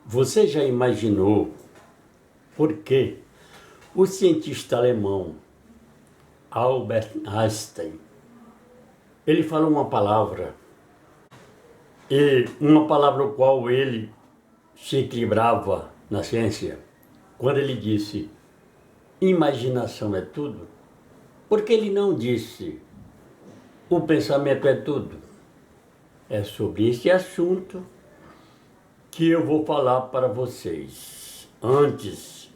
Você já imaginou por que o cientista alemão Albert Einstein, ele falou uma palavra, e uma palavra o qual ele se equilibrava na ciência, quando ele disse imaginação é tudo? Porque ele não disse o pensamento é tudo? É sobre esse assunto que eu vou falar para vocês. Antes,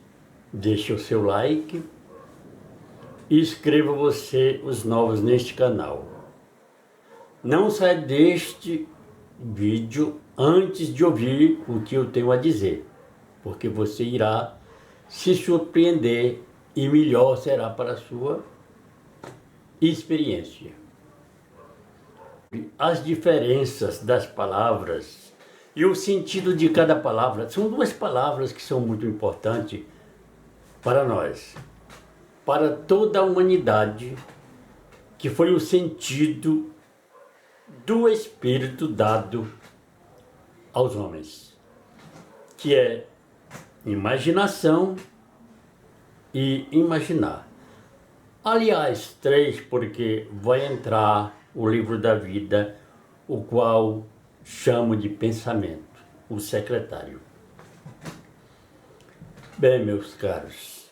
deixe o seu like e inscreva você os novos neste canal. Não saia deste vídeo antes de ouvir o que eu tenho a dizer, porque você irá se surpreender e melhor será para a sua experiência. As diferenças das palavras e o sentido de cada palavra são duas palavras que são muito importantes para nós, para toda a humanidade, que foi o sentido do Espírito dado aos homens, que é imaginação e imaginar. Aliás, três, porque vai entrar o livro da vida, o qual chamo de pensamento, o secretário. Bem, meus caros,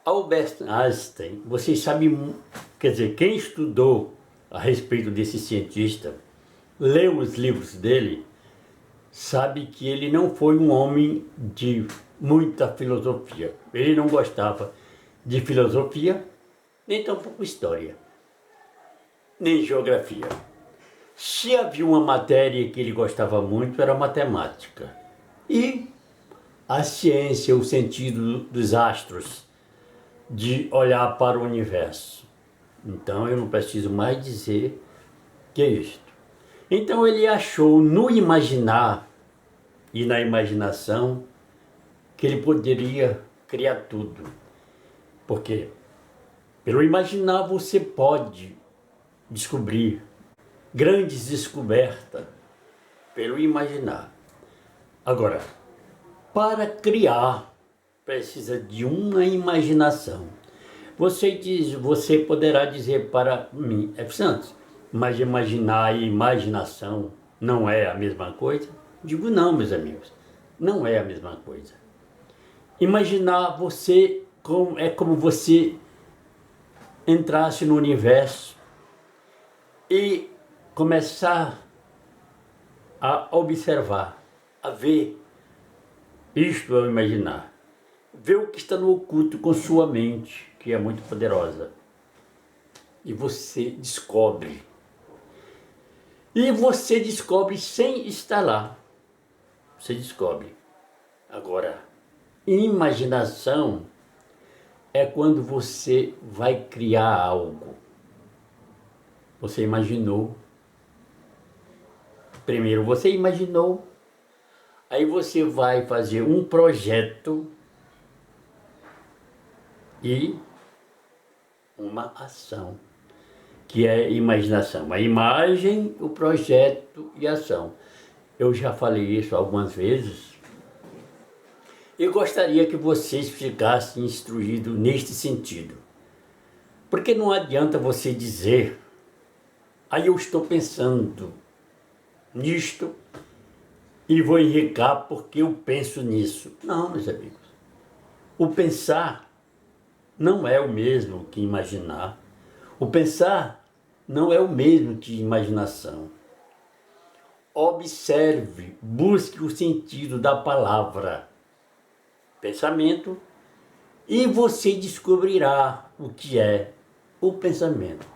Albert Einstein, vocês sabem, quer dizer, quem estudou a respeito desse cientista, leu os livros dele, sabe que ele não foi um homem de muita filosofia. Ele não gostava de filosofia, nem tampouco história, nem geografia. Se havia uma matéria que ele gostava muito, era matemática. E a ciência, o sentido dos astros, de olhar para o universo. Então eu não preciso mais dizer que é isto. Então ele achou no imaginar e na imaginação que ele poderia criar tudo. Porque pelo imaginar você pode descobrir grandes descobertas pelo imaginar. Agora, para criar precisa de uma imaginação. Você poderá dizer para mim, Santos, mas imaginar e imaginação não é a mesma coisa? Digo não, meus amigos, não é a mesma coisa. Imaginar é como você entrasse no universo e começar a observar, a ver. Isto é o imaginar. Ver o que está no oculto com sua mente, que é muito poderosa. E você descobre. E você descobre sem estar lá. Você descobre. Agora, imaginação é quando você vai criar algo. Você imaginou. Primeiro você imaginou. Aí você vai fazer um projeto e uma ação, que é imaginação. A imagem, o projeto e a ação. Eu já falei isso algumas vezes. Eu gostaria que vocês ficassem instruídos neste sentido. Porque não adianta você dizer, aí eu estou pensando nisto e vou enricar porque eu penso nisso. Não, meus amigos. O pensar não é o mesmo que imaginar. O pensar não é o mesmo que imaginação. Observe, busque o sentido da palavra pensamento e você descobrirá o que é o pensamento.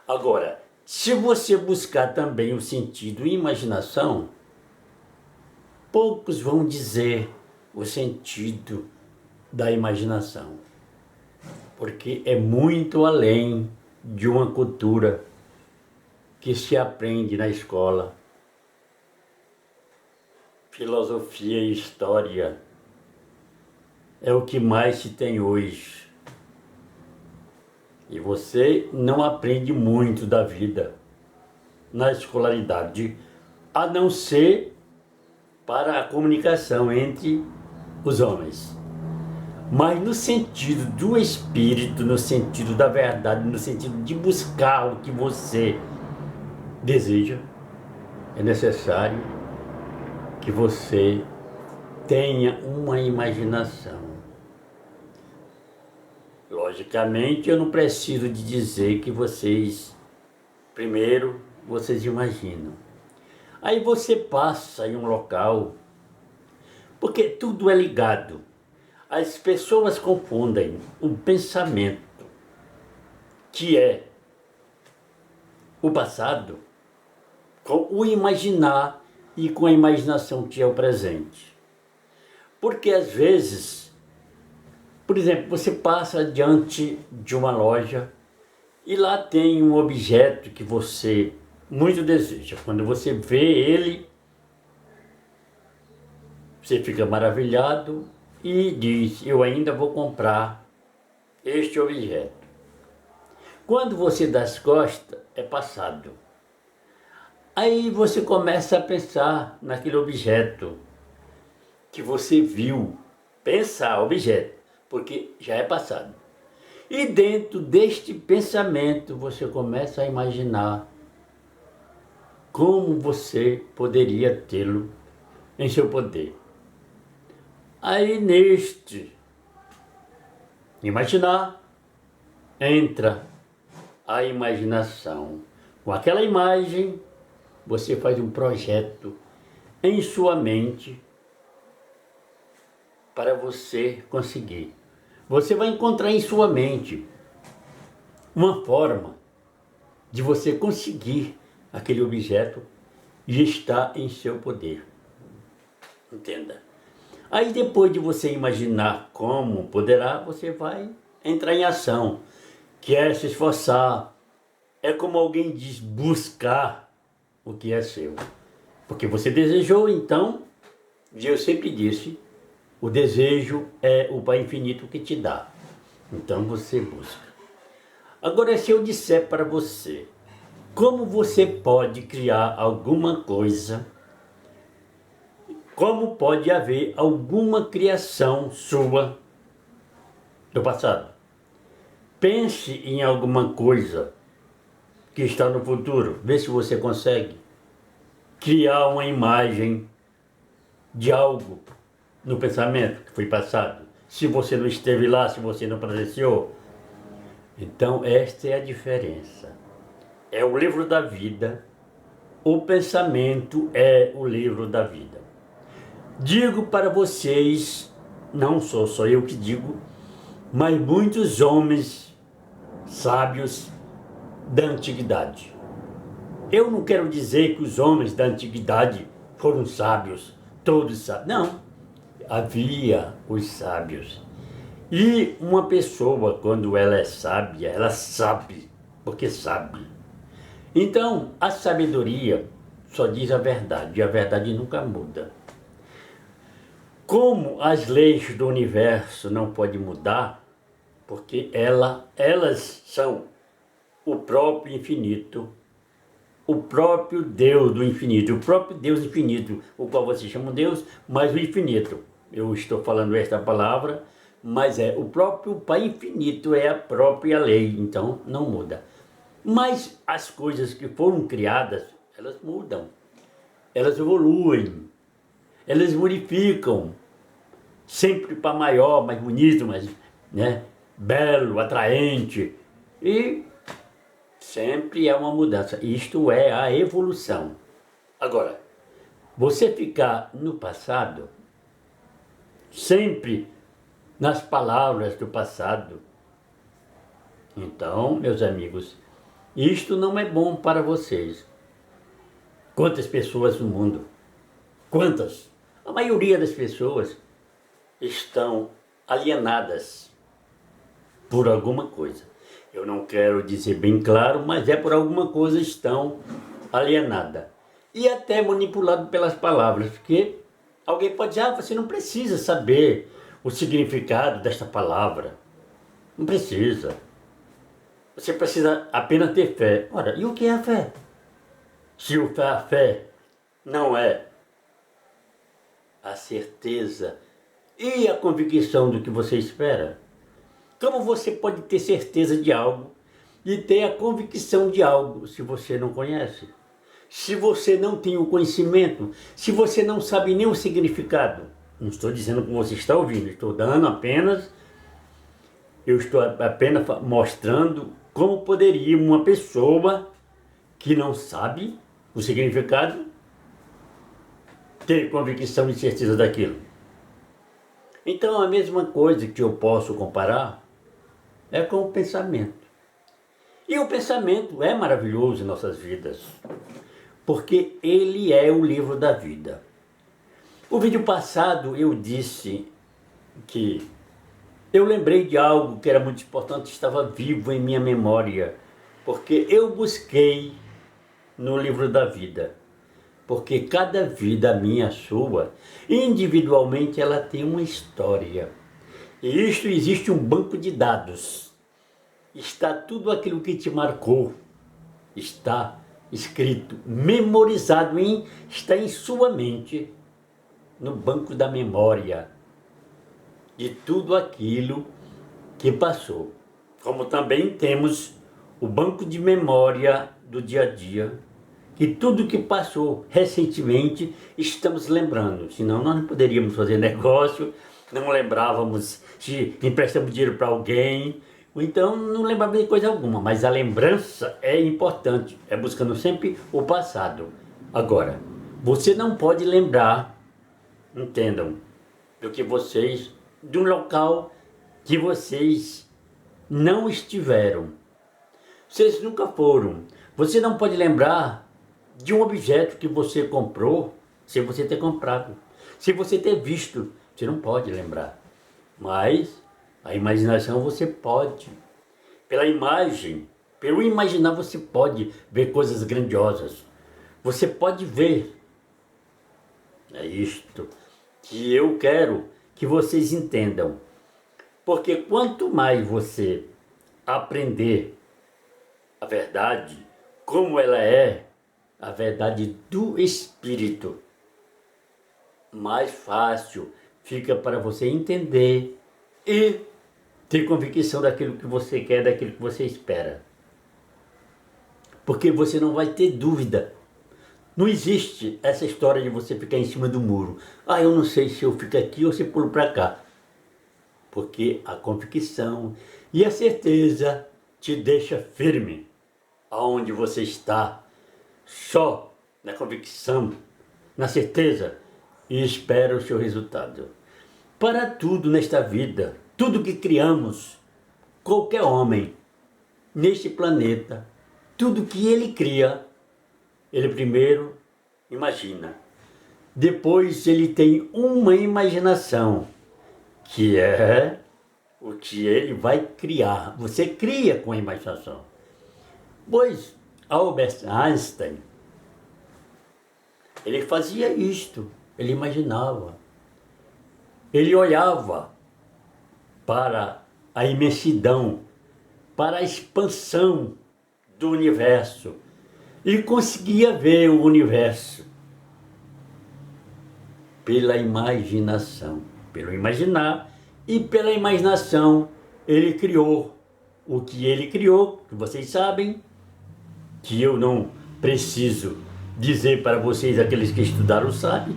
Agora, se você buscar também o sentido imaginação, poucos vão dizer o sentido da imaginação, porque é muito além de uma cultura que se aprende na escola. Filosofia e história é o que mais se tem hoje. E você não aprende muito da vida na escolaridade, a não ser para a comunicação entre os homens. Mas no sentido do espírito, no sentido da verdade, no sentido de buscar o que você deseja, é necessário que você tenha uma imaginação. Logicamente, eu não preciso de dizer que primeiro, vocês imaginam. Aí você passa em um local, porque tudo é ligado. As pessoas confundem o pensamento, que é o passado, com o imaginar e com a imaginação, que é o presente. Porque às vezes, por exemplo, você passa diante de uma loja e lá tem um objeto que você muito deseja. Quando você vê ele, você fica maravilhado e diz: eu ainda vou comprar este objeto. Quando você dá as costas, é passado. Aí você começa a pensar naquele objeto que você viu. Pensar objeto, porque já é passado. E dentro deste pensamento você começa a imaginar como você poderia tê-lo em seu poder. Aí neste imaginar entra a imaginação. Com aquela imagem você faz um projeto em sua mente para você conseguir. Você vai encontrar em sua mente uma forma de você conseguir aquele objeto e está em seu poder. Entenda. Aí depois de você imaginar como poderá, você vai entrar em ação, que é se esforçar. É como alguém diz, buscar o que é seu. Porque você desejou, então, e eu sempre disse, o desejo é o Pai Infinito que te dá. Então você busca. Agora, se eu disser para você, como você pode criar alguma coisa, como pode haver alguma criação sua do passado? Pense em alguma coisa que está no futuro, vê se você consegue criar uma imagem de algo no pensamento que foi passado. Se você não esteve lá, se você não presenciou. Então esta é a diferença. É o livro da vida. O pensamento é o livro da vida. Digo para vocês, não sou só eu que digo, mas muitos homens sábios da antiguidade. Eu não quero dizer que os homens da antiguidade foram sábios, todos sábios. Não, havia os sábios. E uma pessoa, quando ela é sábia, ela sabe, porque sabe. Então, a sabedoria só diz a verdade, e a verdade nunca muda. Como as leis do universo não podem mudar, porque elas são o próprio infinito, o próprio Deus do infinito, o próprio Deus infinito, o qual vocês chamam Deus, mas o infinito. Eu estou falando esta palavra, mas é o próprio Pai infinito, é a própria lei, então não muda. Mas as coisas que foram criadas, elas mudam, elas evoluem, elas modificam, sempre para maior, mais bonito, mais, né, belo, atraente, e sempre é uma mudança. Isto é a evolução. Agora, você ficar no passado, sempre nas palavras do passado, então, meus amigos, isto não é bom para vocês. Quantas pessoas no mundo? Quantas? A maioria das pessoas estão alienadas por alguma coisa. Eu não quero dizer bem claro, mas é por alguma coisa estão alienadas. E até manipulado pelas palavras, porque alguém pode dizer, você não precisa saber o significado desta palavra. Não precisa. Você precisa apenas ter fé. Ora, e o que é a fé? Se a fé não é a certeza e a convicção do que você espera? Como você pode ter certeza de algo e ter a convicção de algo se você não conhece? Se você não tem o conhecimento, se você não sabe nem o significado? Não estou dizendo que você está ouvindo, eu estou apenas mostrando como poderia uma pessoa que não sabe o significado ter convicção e certeza daquilo. Então a mesma coisa que eu posso comparar é com o pensamento. E o pensamento é maravilhoso em nossas vidas, porque ele é o livro da vida. No vídeo passado eu disse que eu lembrei de algo que era muito importante, estava vivo em minha memória, porque eu busquei no livro da vida. Porque cada vida, minha, sua, individualmente ela tem uma história. E isto existe um banco de dados. Está tudo aquilo que te marcou. Está escrito, memorizado, está em sua mente, no banco da memória, de tudo aquilo que passou. Como também temos o banco de memória do dia a dia, que tudo que passou recentemente estamos lembrando, senão nós não poderíamos fazer negócio, não lembrávamos se emprestamos dinheiro para alguém, ou então não lembrávamos de coisa alguma, mas a lembrança é importante, é buscando sempre o passado. Agora, você não pode lembrar, entendam, de um local que vocês não estiveram, vocês nunca foram. Você não pode lembrar de um objeto que você comprou sem você ter comprado, sem você ter visto, você não pode lembrar. Mas a imaginação você pode. Pela imagem, pelo imaginar você pode ver coisas grandiosas. Você pode ver. É isto que eu quero que vocês entendam. Porque quanto mais você aprender a verdade, como ela é, a verdade do Espírito, mais fácil fica para você entender e ter convicção daquilo que você quer, daquilo que você espera. Porque você não vai ter dúvida. Não existe essa história de você ficar em cima do muro. Ah, eu não sei se eu fico aqui ou se pulo para cá. Porque a convicção e a certeza te deixa firme aonde você está. Só na convicção, na certeza, e espera o seu resultado. Para tudo nesta vida, tudo que criamos, qualquer homem neste planeta, tudo que ele cria, ele primeiro imagina. Depois ele tem uma imaginação, que é o que ele vai criar. Você cria com a imaginação. Pois Albert Einstein, ele fazia isto, ele imaginava. Ele olhava para a imensidão, para a expansão do universo e conseguia ver o universo pela imaginação, pelo imaginar e pela imaginação ele criou o que ele criou, que vocês sabem, que eu não preciso dizer para vocês, aqueles que estudaram sabem,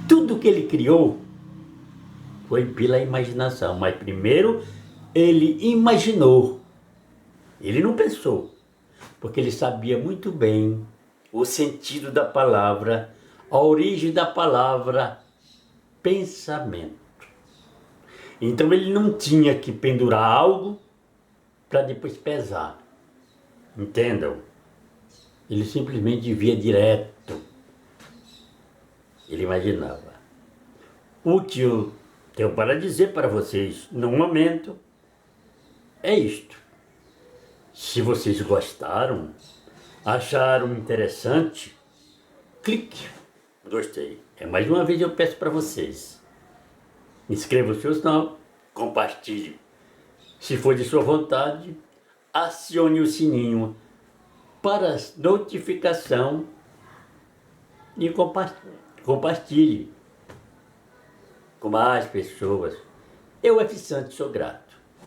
tudo que ele criou foi pela imaginação, mas primeiro ele imaginou, ele não pensou, porque ele sabia muito bem o sentido da palavra, a origem da palavra pensamento. Então ele não tinha que pendurar algo para depois pesar, entendam? Ele simplesmente via direto, ele imaginava. O que eu tenho para dizer para vocês no momento é isto. Se vocês gostaram, acharam interessante, clique, gostei. Mais uma vez eu peço para vocês, inscreva o seu canal, compartilhe. Se for de sua vontade, acione o sininho para notificação e compartilhe. com mais pessoas. Eu, F. Santos, sou grato.